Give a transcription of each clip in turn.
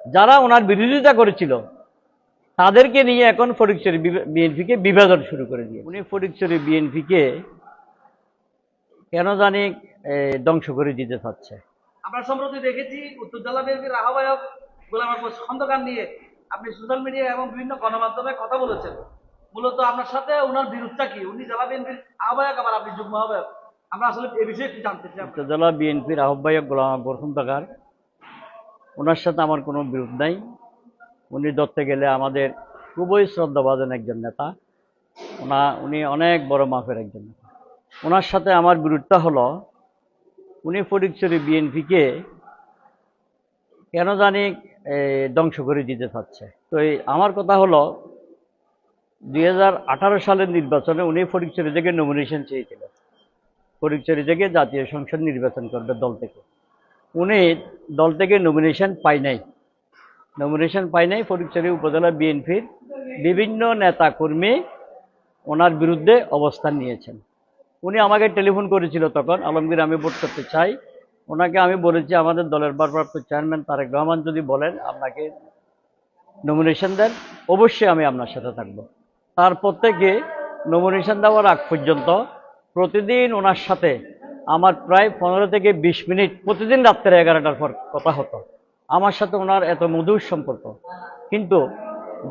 যারা ওনার বিরোধিতা করেছিল তাদেরকে নিয়ে এখন ফটিকছড়ি বিএনপিকে বিভাজন শুরু করে দিয়ে উনি ফটিকছড়ি বিএনপিকে কেন জানি ধ্বংস করে দিতে চাচ্ছে। আমরা সম্প্রতি দেখেছি উত্তর জেলা বিএনপির আহ্বায়ক গোলাম আকবর খন্দকার নিয়ে আপনি সোশ্যাল মিডিয়া এবং বিভিন্ন গণমাধ্যমে কথা বলেছেন। মূলত আপনার সাথে ওনার বিরোধটা কি? উনি জেলা বিএনপির আহ্বায়ক, আবার আপনি যুগ্ম আহ্বায়ক। আমরা আসলে এই বিষয়ে একটু জানতে চাই। উত্তর জেলা বিএনপির আহ্বায়ক গোলাম আকবর খন্দকার, ওনার সাথে আমার কোনো বিরোধ নাই। উনি ধরতে গেলে আমাদের খুবই শ্রদ্ধাভাজন একজন নেতা। উনি অনেক বড় মাপের একজন নেতা। ওনার সাথে আমার বিরোধটা হলো উনি ফটিকছড়ি বিএনপিকে কেন জানি ধ্বংস করে দিতে চাচ্ছে। তো আমার কথা হলো 2018 সালের নির্বাচনে উনি ফটিকছড়ি থেকে নমিনেশন চেয়েছিলেন, ফটিকছড়ি থেকে জাতীয় সংসদ নির্বাচন করবে দল থেকে। উনি দল থেকে নমিনেশন পায় নাই। ফটিকছড়ি উপজেলা বিএনপির বিভিন্ন নেতা কর্মী ওনার বিরুদ্ধে অবস্থান নিয়েছেন। উনি আমাকে টেলিফোন করেছিল তখন, আলমগীর আমি ভোট করতে চাই। ওনাকে আমি বলেছি আমাদের দলের ভারপ্রাপ্ত চেয়ারম্যান তারেক রহমান যদি বলেন আপনাকে নমিনেশন দেন, অবশ্যই আমি আপনার সাথে থাকবো। তারপর থেকে নমিনেশন দেওয়ার আগ পর্যন্ত প্রতিদিন ওনার সাথে আমার প্রায় 15 থেকে 20 মিনিট প্রতিদিন রাত্রে 11টার পর কথা হতো। আমার সাথে ওনার এত মধুর সম্পর্ক। কিন্তু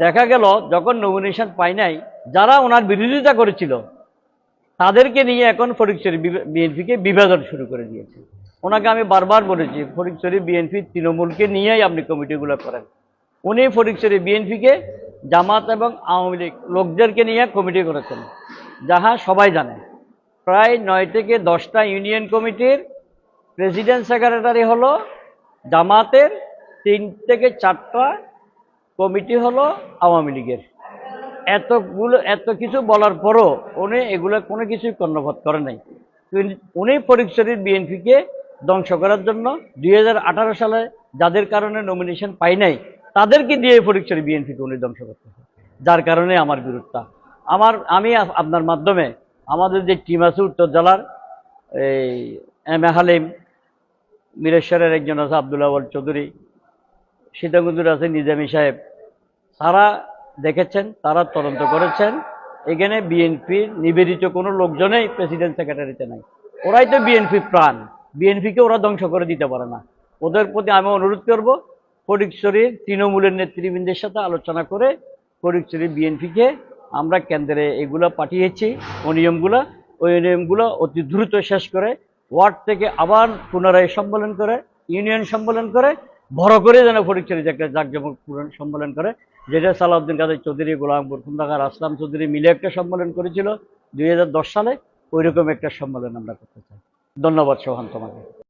দেখা গেল যখন নমিনেশন পাই নাই, যারা ওনার বিরোধিতা করেছিল তাদেরকে নিয়ে এখন ফটিকছড়ি বিএনপিকে বিভাজন শুরু করে দিয়েছে। ওনাকে আমি বারবার বলেছি ফটিকছড়ি বিএনপি তৃণমূলকে নিয়েই আপনি কমিটিগুলো করেন। উনি ফটিকছড়ি বিএনপিকে জামাত এবং আওয়ামী লীগ লোকদেরকে নিয়ে কমিটি করেছেন, যাহা সবাই জানে। প্রায় 9 থেকে 10টা ইউনিয়ন কমিটির প্রেসিডেন্ট সেক্রেটারি হলো জামাতের, 3 থেকে 4টা কমিটি হলো আওয়ামী লীগের। এত কিছু বলার পরও উনি এগুলো কোনো কিছুই কর্ণপাত করে নাই। উনি ফটিকছড়ির বিএনপিকে ধ্বংস করার জন্য 2018 সালে যাদের কারণে নমিনেশন পাই নাই তাদেরকে দিয়ে ফটিকছড়ি বিএনপিকে উনি ধ্বংস করতেছে, যার কারণে আমার বিরোধটা। আমি আপনার মাধ্যমে আমাদের যে টিম আছে উত্তর জেলার, এই এম এ হালিম, মিরেশ্বরের একজন আছে আব্দুল আওয়াল চৌধুরী, সীতাকুণ্ডুর আছে নিজামী সাহেব, তারা দেখেছেন, তারা তদন্ত করেছেন। এখানে বিএনপির নিবেদিত কোনো লোকজনেই প্রেসিডেন্ট সেক্রেটারিতে নাই। ওরাই তো বিএনপির প্রাণ, বিএনপিকে ওরা ধ্বংস করে দিতে পারে না। ওদের প্রতি আমি অনুরোধ করব ফটিকছড়ির তৃণমূলের নেতৃবৃন্দের সাথে আলোচনা করে ফটিকছড়ি বিএনপিকে আমরা কেন্দ্রে এগুলো পাঠিয়েছি, ওই নিয়মগুলো অতি দ্রুত শেষ করে ওয়ার্ড থেকে আবার পুনরায় সম্মেলন করে, ইউনিয়ন সম্মেলন করে বড় করে যেন ফটিকছড়ি একটা জাঁকজমক সম্মেলন করে, যেটা সালাউদ্দিন কাদের চৌধুরী, গোলাম আকবর খন্দকার, আসলাম চৌধুরী মিলে একটা সম্মেলন করেছিল 2010 সালে। ওইরকম একটা সম্মেলন আমরা করতে চাই। ধন্যবাদ সোহান তোমাকে।